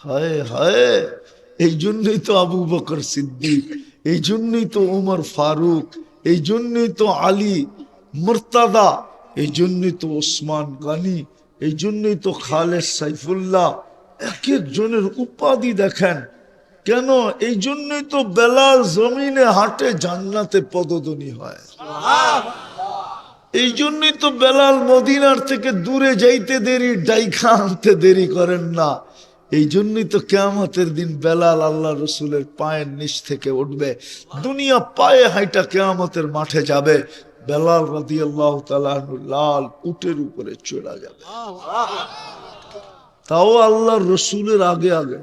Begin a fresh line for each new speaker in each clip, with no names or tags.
হায় হায়, এই জন্যই তো আবু বকর সিদ্দিক, এই জন্যই তো ওমর ফারুক, এই জন্যই তো আলী মুর্তাদা, এই জন্যই তো ওসমান গনি, এই জন্যই তো খালেদ সাইফুল্লাহ, এক একজনের উপাধি দেখেন কেন। এই জন্যই তো বেলাল জমিনে হাঁটে, জান্নাতে পদধ্বনি হয়। এই জন্যই তো বেলাল মদিনার থেকে দূরে যাইতে দেরি, ডাইখা আনতে দেরি করেন না। এই জন্যই তো কিয়ামতের দিন বেলাল আল্লাহ রসুলের পায়ের নিচ থেকে উঠবে, দুনিয়া পায়ে হাইটা কিয়ামতের মাঠে যাবে। বেলাল রাদিয়াল্লাহু তাআলা আনহু লাল উটের উপরে চড়া যাবে, তাও আল্লাহ রসুলের আগে আগে।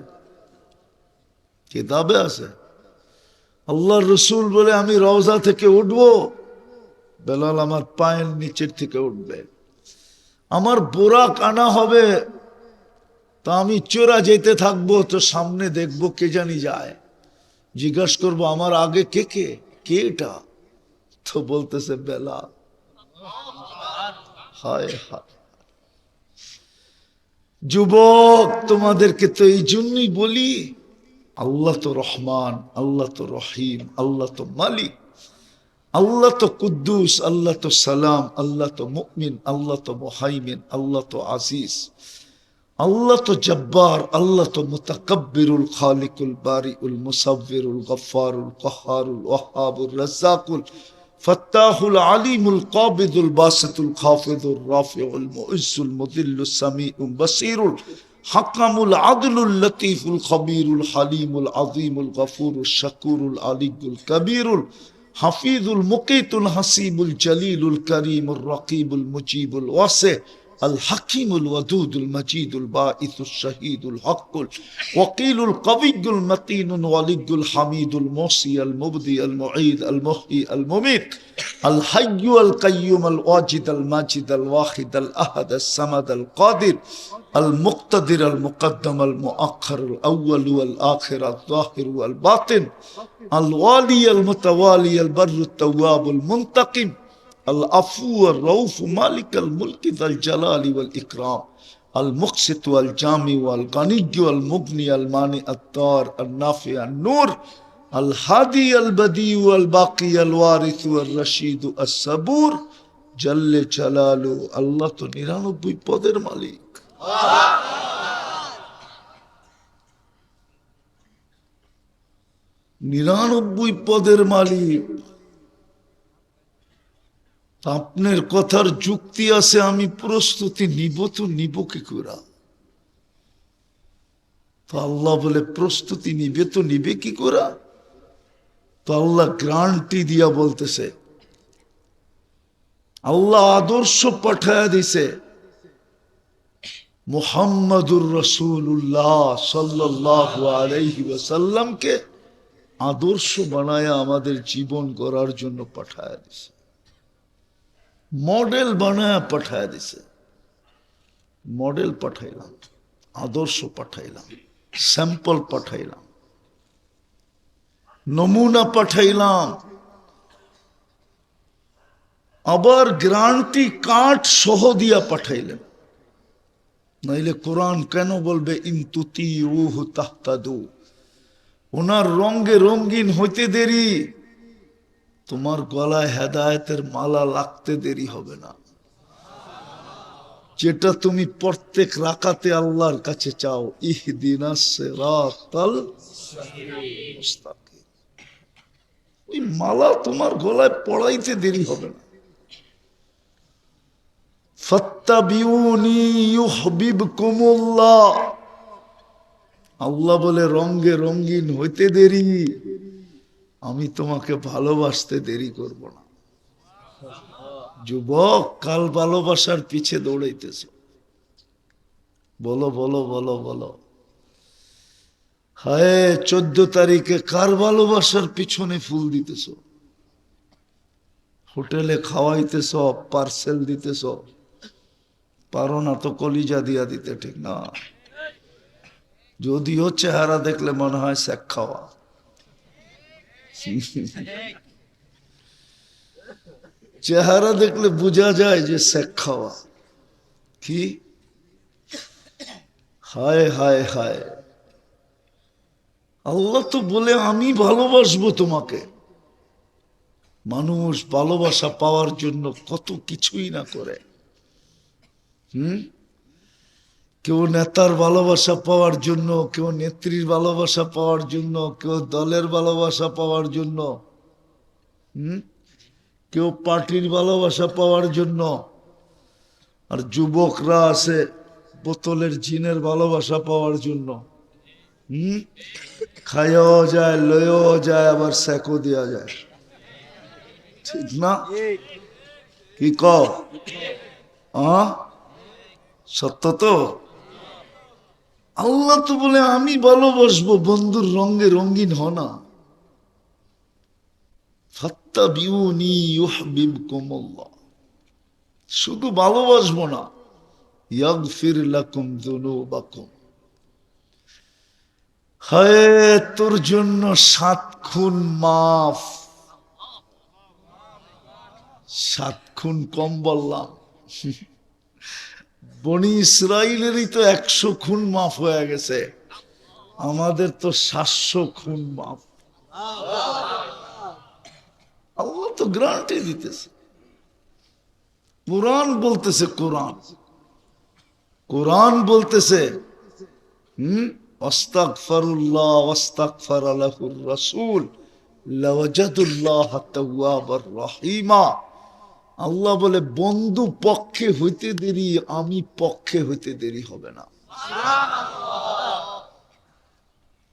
কিতাবে আছে আল্লাহ রসুল বলে আমি রওজা থেকে উঠবো, বেলাল আমার পায়ের নিচের থেকে উঠবে। আমার বোরাক আনা হবে, তা আমি চোরা যেতে থাকবো, তো সামনে দেখবো কে জানি যায়, জিজ্ঞাসা করবো আমার আগে কে কে, কে এটা? তো বলতেছে বেলাল। হায় হায় যুবক, তোমাদেরকে তো এই জন্যই বলি, আল্লাহ তো রহমান, আল্লাহ তো রহিম, আল্লাহ তো মালিক, আল্লাহ তো কুদ্দুস, আল্লাহ তো সালাম, আল্লাহ তো মুমিন, আল্লাহ তো মুহাইমিন, আল্লাহ তো আজিজ, আল্লাহ তো জব্বার, আল্লাহ তো মুতাকাব্বিরুল খালিকুল বারিউল মুসাব্বিরুল গফফারুল কহ্হারুল ওয়াহ্হাবুর রাজ্জাকুল ফাত্তাহুল আলিমুল কাবিদুল বাসিতুল খাফিদুর রাফিউল মুইজ্জুল মুদিল্লুস সামিউল বাসীরুল হাকামুল আদলুল লতীফুল খবীরুল হালিমুল আযীমুল গফুরুশ শাকুরুল আলিয়্যুল কবীরুল হাফিজুল মুকিতুল হাসিবুল জলিলুল করিমুর রকিবুল মুজিবুল ওয়াসি الحكيم الودود المجيد الباعث الشهيد الحق الوكيل القوي المتين الولي الحميد الموصي المبدي المعيد المحيي المميت الحي القيوم الواجد الماجد الواحد الأحد الصمد القادر المقتدر المقدم المؤخر الأول والآخر الظاهر والباطن الوالي المتوالي البر التواب المنتقم العفو الرؤوف مالك الملك ذا الجلال والإكرام المقسط والجامع والغني والمغني المانع الضار النافع النور الهادي البديع والباقي الوارث والرشيد الصبور جل جلاله الله তো 99 পদের মালিক। 99 পদের মালিক। আপনার কথার যুক্তি আছে, আমি প্রস্তুতি নিব, তো নিব কি করে? তো আল্লাহ বলে প্রস্তুতি নিবে তো নিবে কি করে? তো আল্লাহ গ্যারান্টি দিয়া বলতেছে, আল্লাহ আদর্শ পাঠায় দিছে, মুহাম্মাদুর রাসূলুল্লাহ সাল্লাল্লাহু আলাইহি ওয়াসাল্লামকে আদর্শ বানায়া আমাদের জীবন গড়ার জন্য পাঠায় দিছে, মডেল বানায় পাঠায় দিছে। মডেল পাঠাইলাম, আদর্শ পাঠাইলাম, স্যাম্পল পাঠাইলাম, নমুনা পাঠাইলাম, আবার গ্যারান্টি কার্ড সহ দিয়া পাঠাইলেন। নাইলে কোরআন কেন বলবে ইনতুতিউহু তাহতাদু? ওনার রঙে রঙিন হইতে দেরি, তোমার গলায় হেদায়েতের মালা লাগতে দেরি হবে না। যেটা তুমি প্রত্যেক রাকাতে আল্লাহর কাছে চাও, ইহদিনাস সিরাতাল মুস্তাকিম, ওই মালা তোমার গলায় পড়াইতে দেরি হবে না। ফাত্তাবিউনি ইউহিব্বুকুমুল্লাহ, আল্লাহ বলে রঙে রঙিন হইতে দেরি, আমি তোমাকে ভালোবাসতে দেরি করব না। যুবক, কাল ভালোবাসার পিছে দৌড়াইতেছ, বলো বলো বলো বলো। হায় 14 তারিখে কার ভালোবাসার পিছনে ফুল দিতেছ? হোটেলে খাওয়াইতেছ, পার্সেল দিতেছ, পারো না তো কলিজা দিয়া দিতে, ঠিক না? যদিও চেহারা দেখলে মনে হয় শেখ খাওয়া। চেহারা দেখলে বোঝা যায় যে শেখ খাওয়া। কি হায় হায় হায়, আল্লাহ তো বলে আমি ভালোবাসবো তোমাকে। মানুষ ভালোবাসা পাওয়ার জন্য কত কিছুই না করে। কেউ নেতার ভালোবাসা পাওয়ার জন্য, কেউ নেত্রীর ভালোবাসা পাওয়ার জন্য, কেউ দলের ভালোবাসা পাওয়ার জন্য, কেউ পার্টির ভালোবাসা পাওয়ার জন্য। আর যুবকরা আছে বোতলের জিনের ভালোবাসা পাওয়ার জন্য। খাইয়াও যায়, লয়েও যায়, আবার সেকও দেওয়া যায়। ঠিক না? কি কও? সত্য তো। আল্লাহ তো বলে আমি ভালোবাসবো, বন্ধুর রঙে রঙিন হ না। ফাত্তাবিউনি ইউহিব্বুকুমুল্লাহ। শুধু ভালোবাসবো না, ইয়াগফির লাকুম যুনুবাকুম। হায় তোর জন্য 7 খুন মাফ। 7 খুন কম বললাম? বনি ইসরাইলেরই তো 100 খুন মাফ হয়ে গেছে, আমাদের তো 700 খুন মাফ। আল্লাহ তো গ্যারান্টি দিতেছে। কোরআন বলতেছে, কোরআন বলতেছে আস্তাগফিরুল্লাহ ওয়াস্তাগফার লাহুর রাসূল লাওয়াজাদুল্লাহ তাওয়াবার রহিমা। আল্লাহ বলে বন্ধু পক্ষে হইতে দেরি, আমি পক্ষে হইতে দেরি হবে না।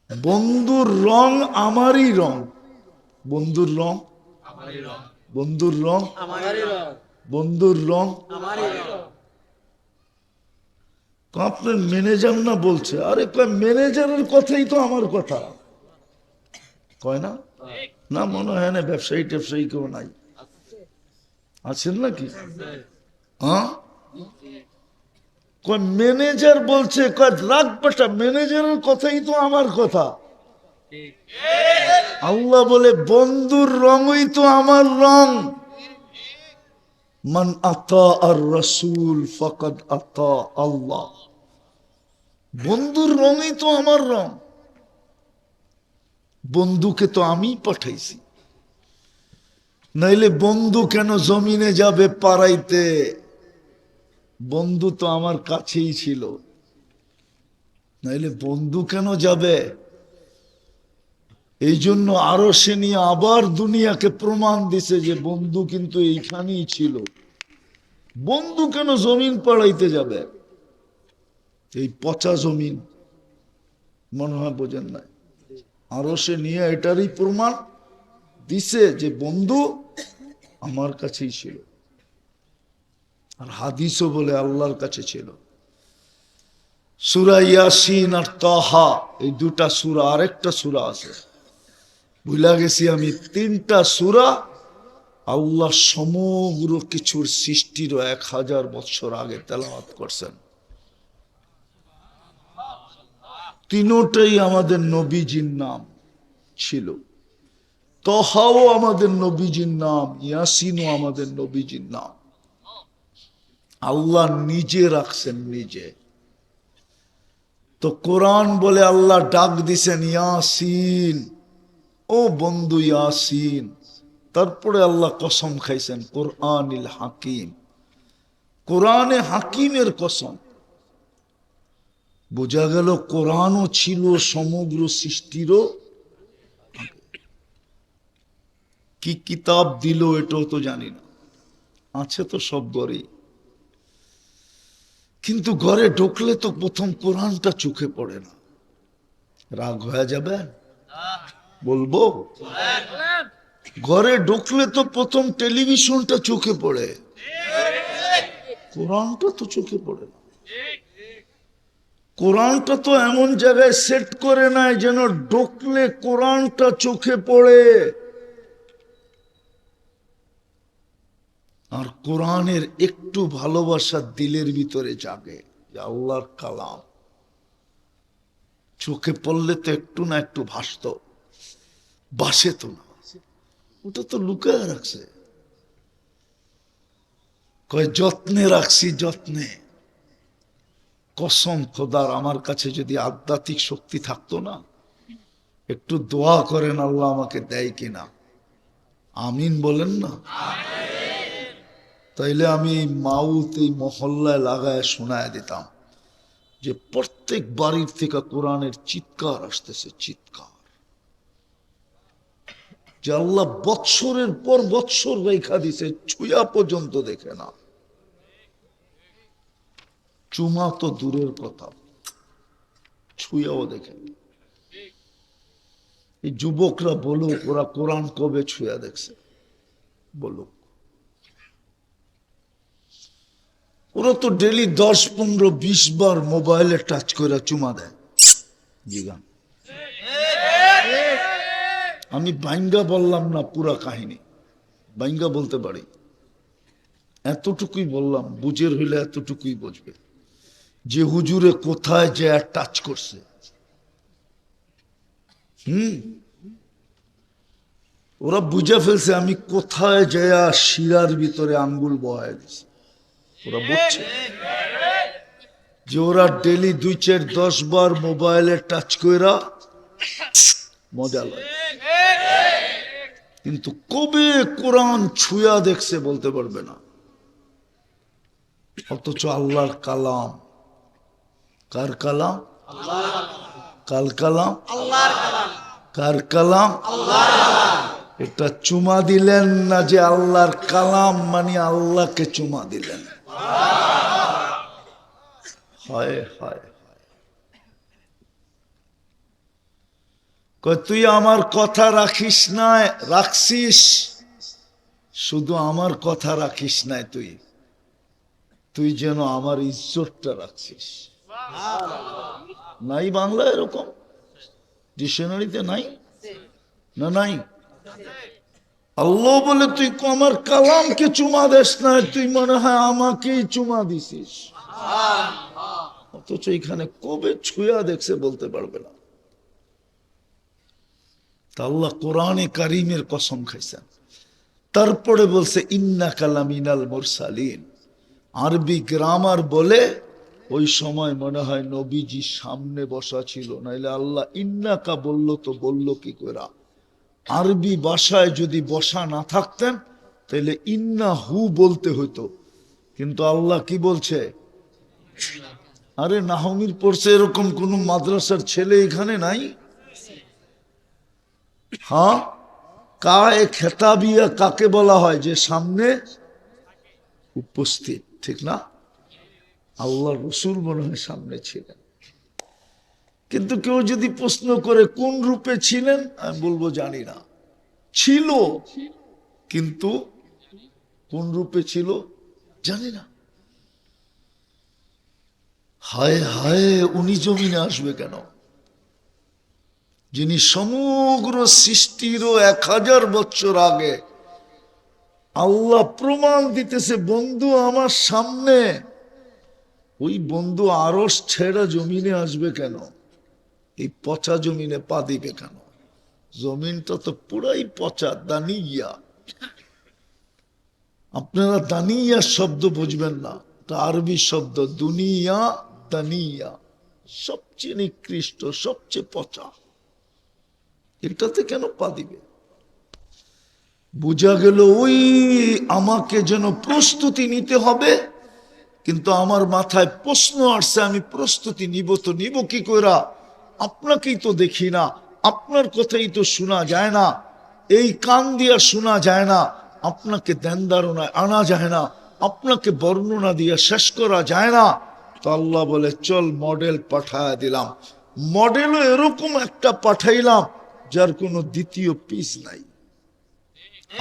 বন্ধুর রং আমারই রং, বন্ধুর রং বন্ধুর রং বন্ধুর রং। আপনার ম্যানেজার না বলছে, আরে ম্যানেজারের কথাই তো আমার কথা কয় না? না মনে হয় না ব্যবসায়ী ট্যাবসায়ী কেউ নাই, আছেন নাকি? ম্যানেজার বলছে, রাগ বেটা, ম্যানেজারের কথাই তো আমার কথা। আল্লাহ বলে বন্ধুর রঙই তো আমার রং। মান আতা আর রাসূল ফাকাদ আতা আল্লাহ। বন্ধুর রঙই তো আমার রং। বন্ধুকে তো আমি পাঠাইছি, নাইলে বন্ধু কেন জমিনে যাবে পারাইতে? বন্ধু তো আমার কাছেই ছিল, নাইলে বন্ধু কেন যাবে? এই জন্য আরো সে নিয়ে আবার দুনিয়াকে প্রমাণ দিছে যে বন্ধু কিন্তু এইখানেই ছিল। বন্ধু কেন জমিন পাড়াইতে যাবে? এই পচা জমিন, মনে হয় বোঝেন নাই? আরো সে নিয়ে এটারই প্রমাণ দিছে যে বন্ধু আমার কাছেই ছিল। আর হাদিসও বলে আল্লাহর কাছে ছিল। সূরা ইয়াসিন আর তাহা, এই 2টা সূরা, আরেকটা সূরা আছে ভুলা গেছি আমি। 3টা সূরা আল্লাহ সমগ্র কিছুর সৃষ্টির 1000 বছর আগে তেলাওয়াত করছেন। 3টাই আমাদের নবীজির নাম ছিল। তহাও আমাদের নবীজির নাম, ইয়াসিনও আমাদের নবীজির নাম। আল্লাহ নিজে রাখছেন, নিজে। তো কোরআন বলে আল্লাহ ডাক দিছেন ইয়াসিন, ও বন্ধু ইয়াসিন। তারপরে আল্লাহ কসম খাইছেন কোরআনিল হাকিম, কোরআনে হাকিমের কসম। বোঝা গেল কোরআনও ছিল সমগ্র সৃষ্টিরও। কি কিতাব দিল এটাও তো জানি না, আছে তো সব ঘরেই। কিন্তু ঘরে ঢুকলে তো প্রথম কোরআনটা চোখে পড়ে না। রাগ হয়ে যাবে বলবো? ঘরে ঢুকলে তো প্রথম টেলিভিশনটা চোখে পড়ে, কোরআনটা তো চোখে পড়ে না। কোরআনটা তো এমন জায়গায় সেট করে নাই যেন ঢুকলে কোরআনটা চোখে পড়ে। আর কোরআনের একটু ভালোবাসা দিলের ভিতরে জাগে, যে আল্লাহর কালাম চোখে পড়লে তো একটু না একটু ভাসত, বাসে তো না, ওটা তো লুকায় রাখছে। কয় যত্নে রাখছি, যত্নে। কসম খোদার, আমার কাছে যদি আধ্যাত্মিক শক্তি থাকতো না, একটু দোয়া করেন আল্লাহ আমাকে দেয় কিনা, আমিন বলেন না। তাইলে আমি এই মাউথ এই মহল্লায় লাগায় শোনায় দিতাম যে প্রত্যেক বাড়ির থেকে কোরআনের চিৎকার আসতেছে, চিৎকার, যে আল্লাহ বৎসরের পর বৎসর রেখা দিছে, ছুঁয়া পর্যন্ত দেখে না। চুমা তো দূরের কথা, ছুঁয়াও দেখে। এই যুবকরা বলুক ওরা কোরআন কবে ছুঁয়া দেখছে, বলুক। ওরা তো ডেলি 10, 15, 20 বার মোবাইলে টাচ করে চুমা দেয়। জিগান, আমি বাইঙ্গা বললাম না পুরা কাহিনী, বাইঙ্গা বলতে পারি, এতটুকুই বললাম, বুঝের হইলে এতটুকুই বুঝবে যে হুজুরে কোথায় যে টাচ করছে। ওরা বুঝে ফেলছে আমি কোথায় যায় শিরার ভিতরে আঙ্গুল বহায় দিছি। ওরা বুঝছে যে ওরা ডেলি 2, 4, 10 বার মোবাইলে টাচ কইরা মজা লাগে, কিন্তু কবে কোরআন ছুঁয়া দেখছে বলতে পারবে না। অথচ আল্লাহর কালাম, কার কালাম? কাল কালাম, কার কালাম? এটা চুমা দিলেন না যে আল্লাহর কালাম মানে আল্লাহকে চুমা দিলেন। হায় হায়, তুই আমার কথা রাখিস না, রাখছিস, শুধু আমার কথা রাখিস না, তুই যেন আমার ইজ্জতটা রাখছিস। নাই বাংলা এরকম ডিকশনারিতে নাই না? নাই। আল্লাহ বলে তুই আমার কালামকে চুমা দেস না, তুই মনে হয় আমাকেই চুমা দিছিস। অথচ এখানে কবে ছুঁয়া দেখছে বলতে পারবে না। তা আল্লাহ কোরআনে কারিমের কসম খাইছেন। তারপরে বলছে ইন্নাকা লামিনাল মুরসালিন। আরবি গ্রামার বলে ওই সময় মনে হয় নবীজি সামনে বসা ছিল, নাইলে আল্লাহ ইন্নাকা বলল তো বলল কি করে? আরবি ভাষায় যদি বসা না থাকতেন তাহলে ইন্না হু বলতে হতো, কিন্তু আল্লাহ কি বলছে? আরে নাহমির পড়ছে এরকম কোন মাদ্রাসার ছেলে এখানে নাই? হ্যাঁ, কায়ে খেতাবিয়া কাকে বলা হয়? যে সামনে উপস্থিত, ঠিক না? আল্লাহ রসুল মনে হয় সামনে ছিলেন, কিন্তু কেউ যদি প্রশ্ন করে কোন রূপে ছিলেন, আমি বলবো জানি না। ছিল, কিন্তু কোন রূপে ছিল জানি না। হায় হায়, উনি জমিনে আসবে কেন? যিনি সমগ্র সৃষ্টিরও 1000 বছর আগে আল্লাহ প্রমাণ দিতেছে বন্ধু আমার সামনে, ওই বন্ধু আরশ ছেড়া জমিনে আসবে কেন? এই পচা জমিনে পা দিবে কেন? জমিনটা তো পুরাই পচা, দানিয়া। আপনারা দানিয়া শব্দ বুঝবেন না, এটা আরবি শব্দ, দুনিয়া দানিয়া, সবচেয়ে নিকৃষ্ট, সবচেয়ে পচা, এটাতে কেন পা দিবে? বোঝা গেল ওই আমাকে যেন প্রস্তুতি নিতে হবে, কিন্তু আমার মাথায় প্রশ্ন আসছে আমি প্রস্তুতি নিব তো নিব কি কইরা? আপনাকেই তো দেখি না, আপনার কথাই তো শোনা যায় না, এই কান দিয়া শোনা যায় না, আপনাকে ধ্যান ধারণায় আনা যায় না, আপনাকে বর্ণনা দিয়ে শেষ করা যায় না। তো আল্লাহ বলে চল মডেল পাঠায় দিলাম। মডেলও এরকম একটা পাঠাইলাম যার কোনো দ্বিতীয় পিস নাই।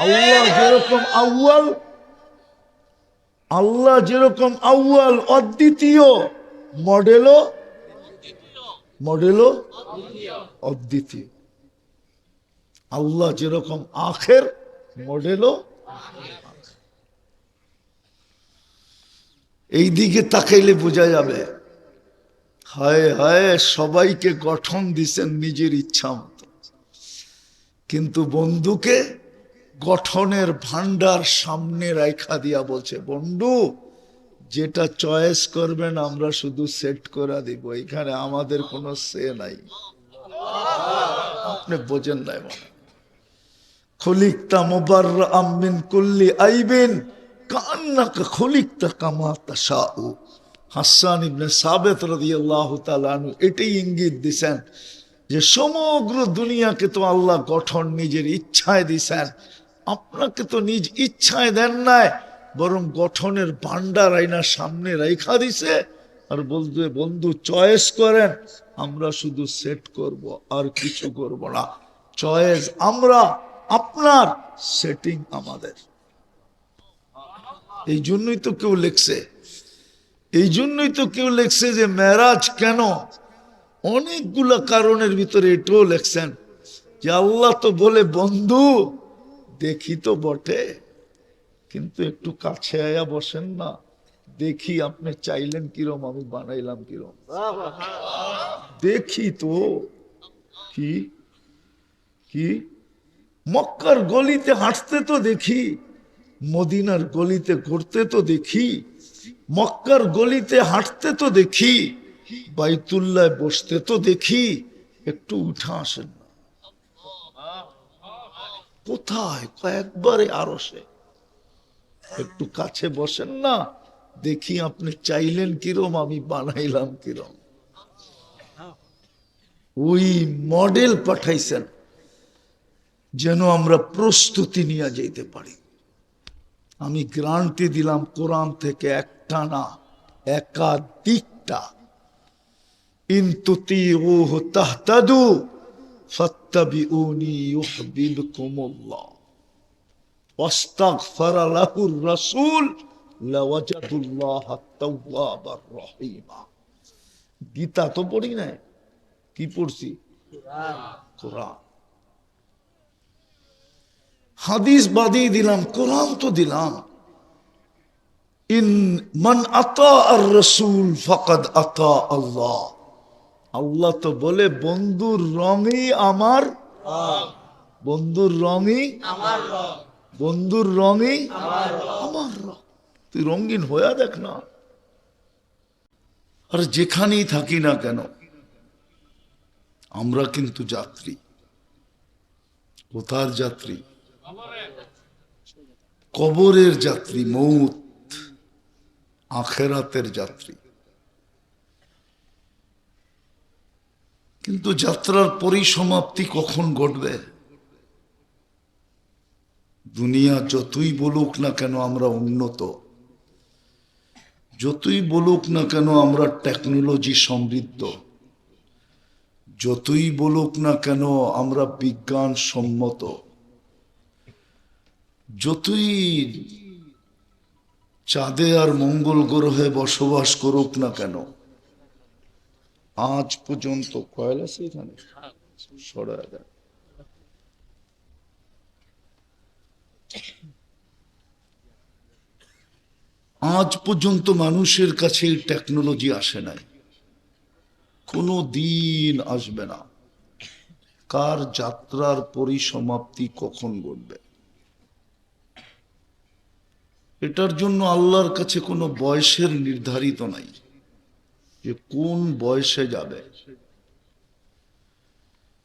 আল্লাহ যেরকম আউয়াল, আল্লাহ যেরকম আউয়াল অদ্বিতীয়, মডেলও অদ্বিতীয়। আল্লাহ যেরকম আখের, মডেলও। এই দিকে তাকাইলে বোঝা যাবে। হায় হায়, সবাইকে গঠন দিছেন নিজের ইচ্ছা মতো, কিন্তু বন্ধুকে গঠনের ভান্ডার সামনে রাখা দিয়া বলছে বন্ধু যেটা চয়েস করবেন আমরা শুধু সেট করে দিব, এখানে আমাদের কোনো সে নাই। আপনি বোঝেন নাই মনে। খলিকতা মুবাররাআম মিন কুল্লি আইবিন কান্নাকা খলিকতা কামা তাশাউ। হাসান ইবনে সাবিত রাদিয়াল্লাহু তাআলা আনহু এটাই ইঙ্গিত দিছেন যে সমগ্র দুনিয়াকে তো আল্লাহ গঠন নিজের ইচ্ছায় দিছেন, আপনাকে তো নিজ ইচ্ছায় দেন নাই, বরং গঠনের ভান্ডার আইনা সামনে রাইখা দিছে আর বলতে বন্ধু চয়েস করেন, আমরা শুধু সেট করব আর কিছু করব না। চয়েস আমরা, আপনার সেটিং আমাদের। এই জন্যই তো কেউ লেখছে, এই জন্যই তো কেউ লেখছে যে মেরাজ কেন, অনেকগুলা কারণের ভিতরে এটাও লেখছেন যে আল্লাহ তো বলে বন্ধু দেখি তো বটে, কিন্তু একটু কাছে আয়া বসেন না, দেখি আপনি চাইলেন কিরম আমি বানাইলাম কিরম, দেখি তো। কি কি মক্কার গলিতে হাঁটতে তো দেখি, মদিনার গলিতে ঘুরতে তো দেখি, মক্কার গলিতে হাঁটতে তো দেখি, বাইতুল্লাহ বসতে তো দেখি, একটু উঠা আসেন না। কোথায়? কয়েকবারে আরশে। একটু কাছে বসেন না, দেখি আপনি চাইলেন কিরম আমি বানাইলাম কিরম। ওই মডেল পাঠাইছেন যেন আমরা প্রস্তুতি নিয়ে যেতে পারি। আমি গ্যারান্টি দিলাম কোরআন থেকে একটা না একাধিকটা। ইন তুতিউহু তাহতাদু ফাত্তাবিউনি ইউহিব্বুকুমুল্লাহ ওয়াস্তাগফারা লাহুর রাসূল লাওয়াজাদুল্লাহা তাওয়াবার রহিমা। গীতা তো পড়ি নাই, কি পড়ছি? কোরআন। হাদিস বাদিয়ে দিলাম, কোরআন তো দিলাম। ইন মান আতা আর রসুল ফাকাদ আতা আল্লাহ। আল্লাহ তো বলে বন্ধুর রঙই আমার, বন্ধুর রঙই আমার রং, বন্ধুর রঙই আমার রং। তুই রঙিন হইয়া দেখ না। আর যেখানেই থাকি না কেন আমরা কিন্তু যাত্রী। কোথার যাত্রী? কবরের যাত্রী, মৌত আখেরাতের যাত্রী। কিন্তু যাত্রার পরিসমাপ্তি কখন ঘটবে? দুনিয়া যতই বলুক না কেন আমরা উন্নত, যতই বলুক না কেন আমরা টেকনোলজি সমৃদ্ধ, যতই বলুক না কেন আমরা বিজ্ঞান সম্মত, যতই চাঁদে আর মঙ্গল গ্রহে বসবাস করুক না কেন, আজ পর্যন্ত কয়লা সেখানে সরা যায়, আজ পর্যন্ত মানুষের কাছে এই টেকনোলজি আসে নাই, কোনো দিন আসবে না। কার যাত্রার পরিসমাপ্তি কখন ঘটবে এটার জন্য আল্লাহর কাছে কোনো বয়সের নির্ধারিত নাই যে কোন বয়সে যাবে,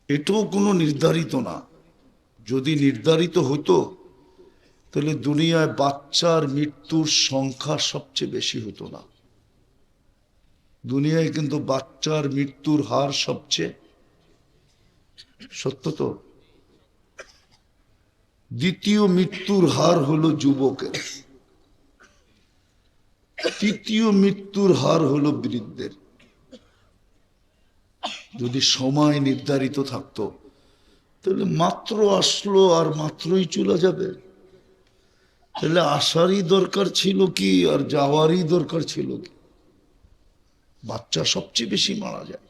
এটাও কোনো নির্ধারিত না। যদি নির্ধারিত হতো তাহলে দুনিয়ায় বাচ্চার মৃত্যুর সংখ্যা সবচেয়ে বেশি হতো না। দুনিয়ায় কিন্তু বাচ্চার মৃত্যুর হার সবচেয়ে, সত্য তো। দ্বিতীয় মৃত্যুর হার হলো যুবকের, তৃতীয় মৃত্যুর হার হলো বৃদ্ধের। যদি সময় নির্ধারিত থাকতো তাহলে মাত্র আসলো আর মাত্রই চলে যাবে, তাহলে আসারই দরকার ছিল কি আর যাওয়ারই দরকার ছিল কি? বাচ্চা সবচেয়ে বেশি মারা যায়।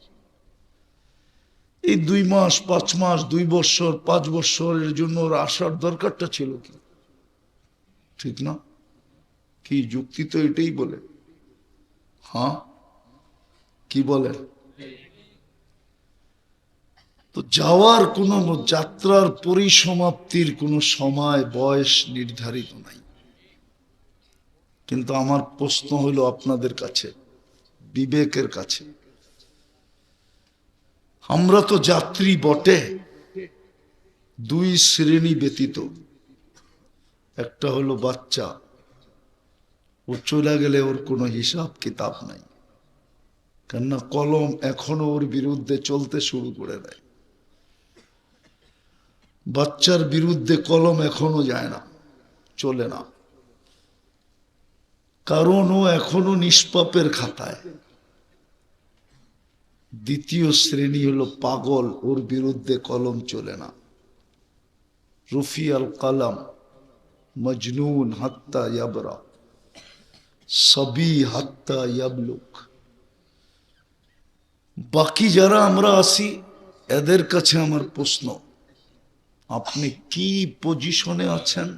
এই 2 মাস 5 মাস 2 বছর 5 বছরের জন্য ওর আসার দরকারটা ছিল কি? ঠিক না? কি যুক্তি তো এটাই বলে। হ্যাঁ কি বলে? তো যাওয়ার কোনো, যাত্রার পরিসমাপ্তির কোনো সময় বয়স নির্ধারিত নাই। কিন্তু আমার প্রশ্ন হলো আপনাদের কাছে, বিবেকের কাছে, আমরা তো যাত্রী বটে, দুই শ্রেণী ব্যতীত। একটা হলো বাচ্চা, ও চলে গেলে ওর কোনো হিসাব কিতাব নাই, কেননা কলম এখনো ওর বিরুদ্ধে চলতে শুরু করে দেয়। বাচ্চার বিরুদ্ধে কলম এখনো যায় না, চলে না, কারণ ও এখনো নিষ্পাপের খাতায়। দ্বিতীয় শ্রেণী হলো পাগল, ওর বিরুদ্ধে কলম চলে না। রুফি আল কালাম মজনুন হাত্তা ইয়াবরা, সবি হাত্তা ইয়াবলুক। বাকি যারা আমরা আছি, এদের কাছে আমার প্রশ্ন, আপনি কি পজিশনে আছেন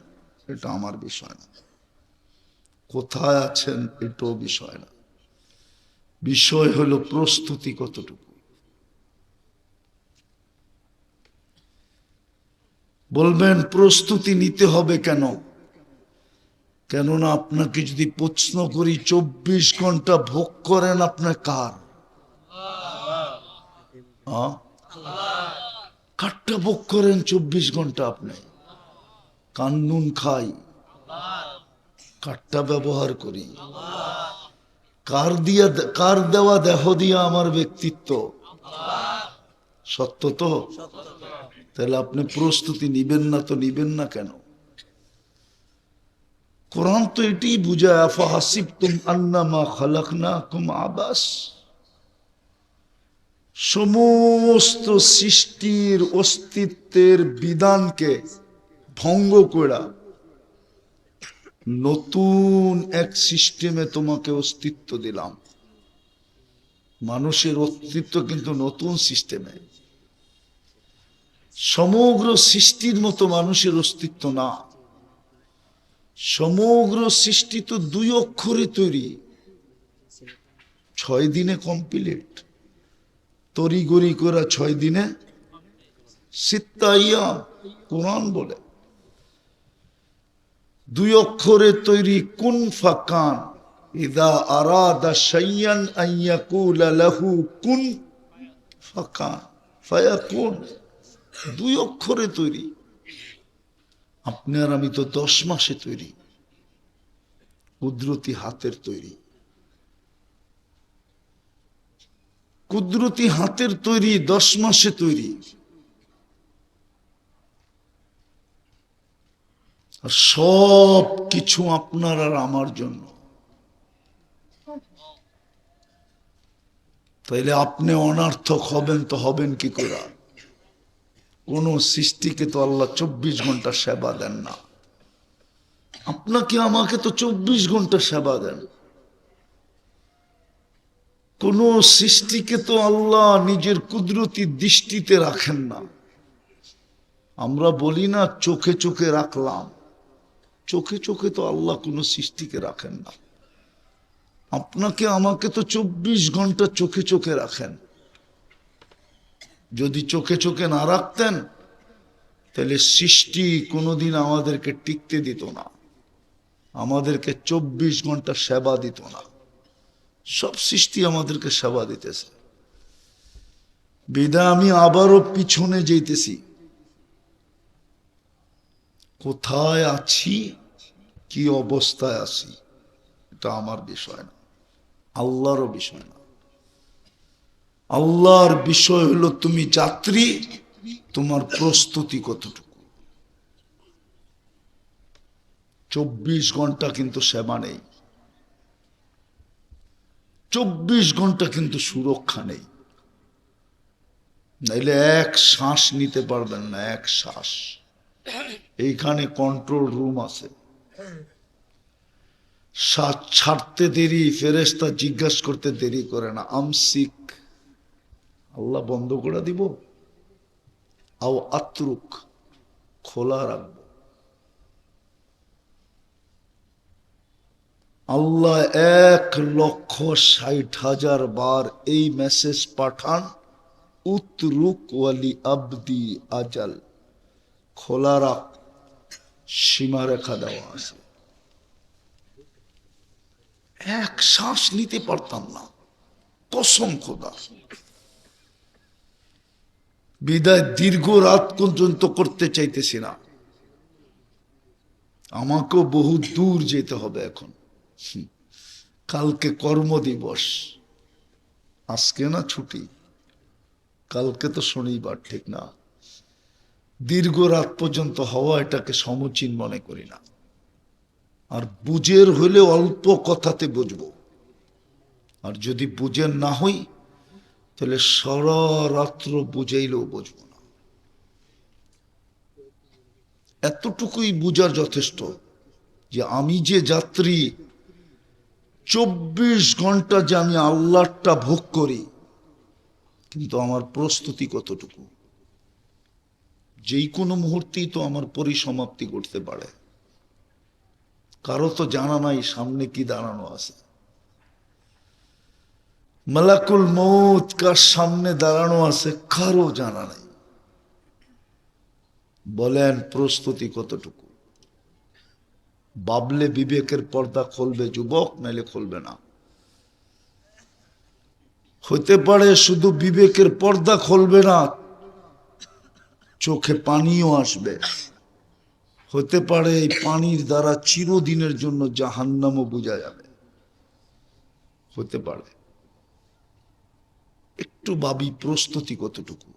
এটা আমার বিষয় না, কোথায় আছেন এটাও বিষয় না, বিষয় হলো প্রস্তুতি কতটুকু। বলবেন প্রস্তুতি নিতে হবে কেন? কেননা আপনাকে যদি প্রশ্ন করি 24 ঘন্টা ভোগ করেন আপনার কার? কারটা ভোগ করেন 24 ঘন্টা? আপনি কান্নুন খাই, কারটা ব্যবহার করি, কার দেওয়া দেহ দিয়া আমার ব্যক্তিত্ব? সত্য তো? তাহলে আপনি প্রস্তুতি নিবেন না তো নিবেন না কেন? কোরআন তো এটাই বুঝায়, আফাহাসিবতুম আন্নামা খালাকনাকুম আবাস। সমস্ত সৃষ্টির অস্তিত্বের বিধানকে ভঙ্গ করা নতুন এক সিস্টেমে তোমাকে অস্তিত্ব দিলাম। মানুষের অস্তিত্ব কিন্তু নতুন সিস্টেমে, সমগ্র সৃষ্টির মতো মানুষের অস্তিত্ব না। সমগ্র সৃষ্টি তো 2 অক্ষরে তৈরি, 6 দিনে কমপ্লিট। তড়িগড়ি করা 6 দিনে সিত্তাইয়া কোরআন বলে। 2 অক্ষরে তৈরি কুন ফাকান, ইদা আরাদা শাইয়ান আন ইয়াকুলা লাহু কুন ফাকান ফায়াকুন। 2 অক্ষরে তৈরি। আপনি আর আমি তো 10 মাসে তৈরি, কুদরতি হাতের তৈরি, কুদরতি হাতের তৈরি, 10 মাসে তৈরি। আর সব কিছু আপনার আর আমার জন্য। তাইলে আপনি অনার্থক হবেন তো হবেন কি করে? কোন সৃষ্টিকে তো আল্লাহ 24 ঘন্টা সেবা দেন না। আপনাকে আমাকে তো 24 ঘন্টা সেবা দেন। কোন সৃষ্টিকে তো আল্লাহ নিজের কুদরতি দৃষ্টিতে রাখেন না। আমরা বলি না চোখে চোখে রাখলাম, চোখে চোখে তো আল্লাহ কোন সৃষ্টিকে রাখেন না। আপনাকে আমাকে তো 24 ঘন্টা চোখে চোখে রাখেন। যদি চোখে চোখে না রাখতেন তাহলে সৃষ্টি কোনোদিন আমাদেরকে টিকতে দিত না, আমাদেরকে 24 ঘন্টা সেবা দিত না। সব সৃষ্টি আমাদেরকে সেবা দিতেছে। বিদায় আমি আবারও পিছনে যেতেছি। কোথায় আছি, কি অবস্থায় আছি, এটা আমার বিষয় না, আল্লাহরও বিষয় না। আল্লাহর বিষয় হলো তুমি যাত্রী, তোমার প্রস্তুতি কতটুকু। 24 ঘন্টা কিন্তু সেবা নেই, 24 ঘন্টা কিন্তু সুরক্ষা নেই। নাইলে এক শ্বাস নিতে পারবেন না, এক শ্বাস। এইখানে কন্ট্রোল রুম আছে, শ্বাস ছাড়তে দেরি, ফেরেশতা জিজ্ঞাসা করতে দেরি করে না, আমসিক, আল্লাহ বন্ধ করে দিব, আও আত্রুক, খোলা রাখবো। আল্লাহ 1,60,000 বার এই মেসেজ পাঠান, উতরুক ওয়ালি আবদি আজাল, খোলা রাখ, সীমারেখা দেওয়া আছে। এক শ্বাস নিতে পারতাম না, কসম খোদা। বিদায় দীর্ঘ রাত পর্যন্ত করতে চাইতেছি না। আমাকেও বহু দূর যেতে হবে এখন। কালকে কর্মদিবস, আজকে না ছুটি, কালকে তো শনিবার, ঠিক না? দীর্ঘ রাত পর্যন্ত হওয়া এটাকে সমুচীন মনে করি না। আর বুঝের হইলে অল্প কথাতে বুঝবো, আর যদি বুঝের না হই তাহলে সারা রাত্র বুঝাইলেও বুঝবো না। এতটুকুই বুঝার যথেষ্ট যে আমি যে যাত্রী, 24 ঘন্টা যে আমি আল্লাহটা ভোগ করি, কিন্তু আমার প্রস্তুতি কতটুকু। যেই কোনো মুহূর্তেই তো আমার পরিসমাপ্তি ঘটতে পারে। কারো তো জানা নাই সামনে কি দাঁড়ানো আছে। মালাকুল মউত কার সামনে দাঁড়ানো আছে কারো জানা নাই। বলেন প্রস্তুতি কতটুকু? বাবলে বিবেকের পর্দা খুলবে যুবক, নাইলে খুলবে না। হতে পারে শুধু বিবেকের পর্দা খুলবে না, চোখে পানিও আসবে। হতে পারে এই পানির দ্বারা চিরদিনের জন্য জাহান্নামও বোঝা যাবে। হতে পারে। একটু ভাবি প্রস্তুতি কতটুকু।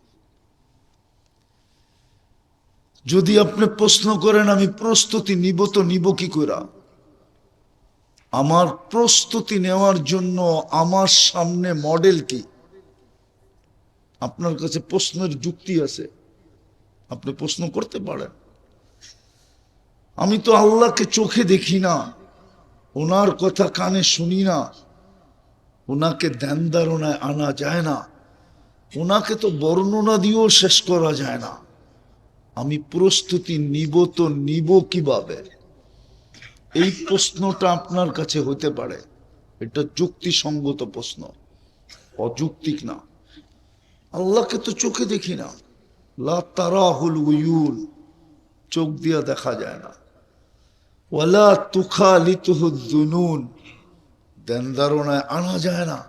যদি আপনি প্রশ্ন করেন আমি প্রস্তুতি নিব, তো নিব কি করে? আমার প্রস্তুতি নেওয়ার জন্য আমার সামনে মডেল কি? আপনার কাছে প্রশ্নের যুক্তি আছে, আপনি প্রশ্ন করতে পারেন। আমি তো আল্লাহকে চোখে দেখি না, ওনার কথা কানে শুনি না, ওনাকে ধ্যান ধারণায় আনা যায় না, ওনাকে তো বর্ণনা দিয়েও শেষ করা যায় না। আমি প্রস্তুতি নিব তো নিব কিভাবে? এই প্রশ্নটা আপনার কাছে হতে পারে। এটা যুক্তিসঙ্গত প্রশ্ন, অযৌক্তিক না। আল্লাহকে তো চোখে দেখি না, লা তারাহুল উয়ুন, চোখ দিয়া দেখা যায় না। ওয়ালা তুখালিতুহু যুনুন, ধ্যান ধারণায় আনা যায় না।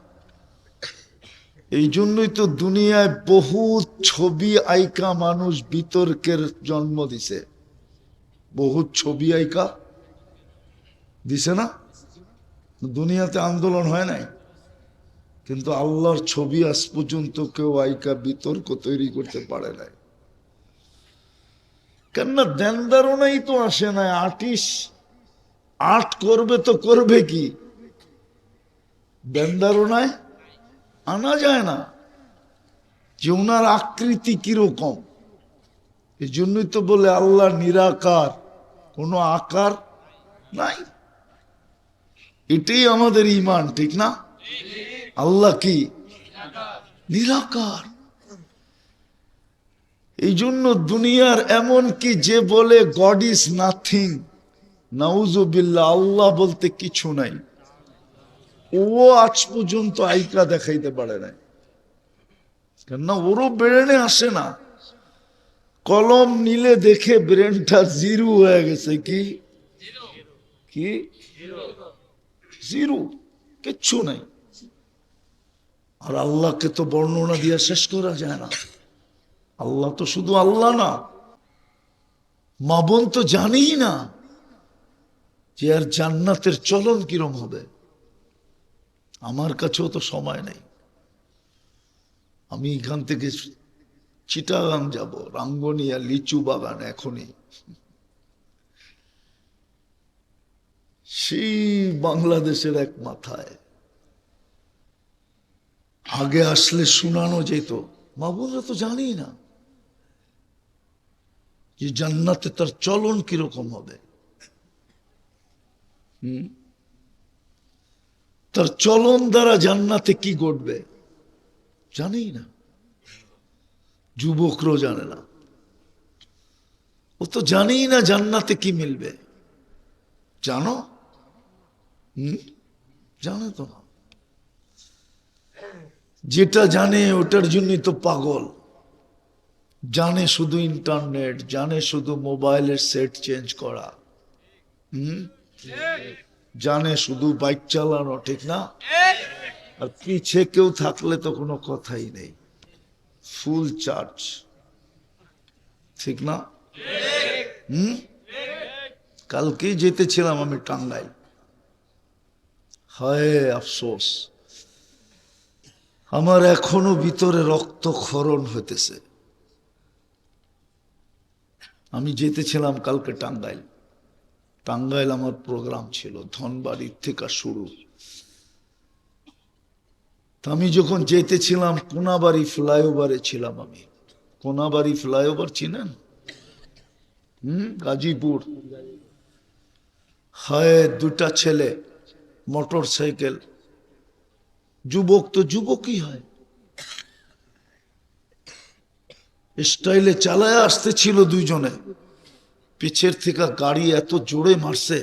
এই জন্যই তো দুনিয়ায় বহু ছবি আইকা মানুষ বিতর্কের জন্ম দিছে। বহু ছবি আইকা দিছে না? দুনিয়াতে আন্দোলন হয় নাই, কিন্তু আল্লাহর ছবি আজ পর্যন্ত কেউ আইকা বিতর্ক তৈরি করতে পারে নাই। কেননা ধ্যান ধারণাই তো আসে না। আর্টিস্ট আর্ট করবে তো করবে কি? ধ্যান ধারণায় আনা যায় না যে ওনার আকৃতি কিরকম। এই জন্যই তো বলে আল্লাহ নিরাকার, কোনো আকার নাই। এটাই আমাদের ইমান, ঠিক না? আল্লাহ কি? নিরাকার। এই জন্য দুনিয়ার এমন কি যে বলে গড ইজ নাথিং, নাউজুবিল্লাহ, আল্লাহ বলতে কিছু নাই, ও আজ পর্যন্ত আইকা দেখাইতে পারে নাই। কেননা ওরও ব্রেনে আসে না। কলম নিলে দেখে ব্রেনটা জিরো হয়ে গেছে। কি কি জিরো, কিচ্ছু নাই। আর আল্লাহকে তো বর্ণনা দিয়ে শেষ করা যায় না। আল্লাহ তো শুধু আল্লাহ না, মা বোন তো জানিই না যে আর জান্নাতের চলন কিরম হবে। আমার কাছেও তো সময় নেই। আমি এখান থেকে চিটাগাং যাব, রাঙ্গনিয়া লিচু বাগান এখনই। সেই বাংলাদেশের এক মাথায় আগে আসলে শোনানো যেত। মা বোনরা তো জানি না যে জান্নাতে তার চলন কিরকম হবে। তার চলন দ্বারা জান্নাতে কি ঘটবে জানি না। যুবকরাও জানে না। ও তো জানেই না জান্নাতে কি মিলবে। জানো? জানে তো না। যেটা জানে ওটার জন্যই তো পাগল। জানে শুধু ইন্টারনেট, জানে শুধু মোবাইলের সেট চেঞ্জ করা, জানে শুধু বাইক চালানো, ঠিক না? আর পিছে কেউ থাকলে তো কোনো কথাই নেই। ফুল চার্জ, ঠিক না? কালকেই যেতেছিলাম আমি টাঙ্গাইল। হায় আফসোস, আমার এখনো ভিতরে রক্তক্ষরণ হইতেছে। আমি যেতেছিলাম কালকে টাঙ্গাইল। টাঙ্গাইল আমার প্রোগ্রাম ছিল, ধনবাড়ির থেকে শুরু। আমি যখন যেতেছিলাম কোনাবাড়ি ফ্লাইওভারে ছিলাম। আমি কোনাবাড়ি ফ্লাইওভার চিনেন? গাজীপুর। হায়, দুটা ছেলে মোটর সাইকেল, যুবক তো যুবকই হয়, স্টাইলে চালায় আসতেছিল দুইজনে। পিছের থেকে গাড়ি এত জোরে মারছে,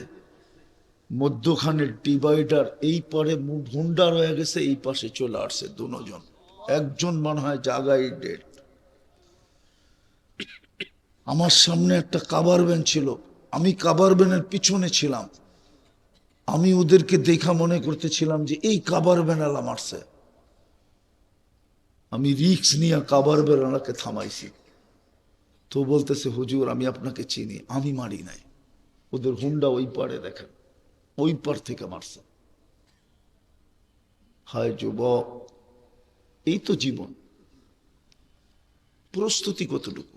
মধ্যখানে ডিভাইডার এই পারে ভুন্ডার হয়ে গেছে, এই পাশে চলে আসছে দুজন। একজন মনে হয় জায়গায় ডেড। আমার সামনে একটা কাভার ভ্যান ছিল, আমি কাভার ভ্যানের পিছনে ছিলাম। আমি ওদেরকে দেখা মনে করতেছিলাম যে এই কাভার ভ্যানালা মারছে। আমি রিক্স নিয়ে কাভার ভ্যানালাকে থামাইছি। তো বলতেছে, হুজুর আমি আপনাকে চিনি। আমি মারি নাই, ওদের হুন্ডা ওই পারে দেখেন, ওই পার থেকে মারছে। হায় যুবক, এই তো জীবন। প্রস্তুতি কতটুকু?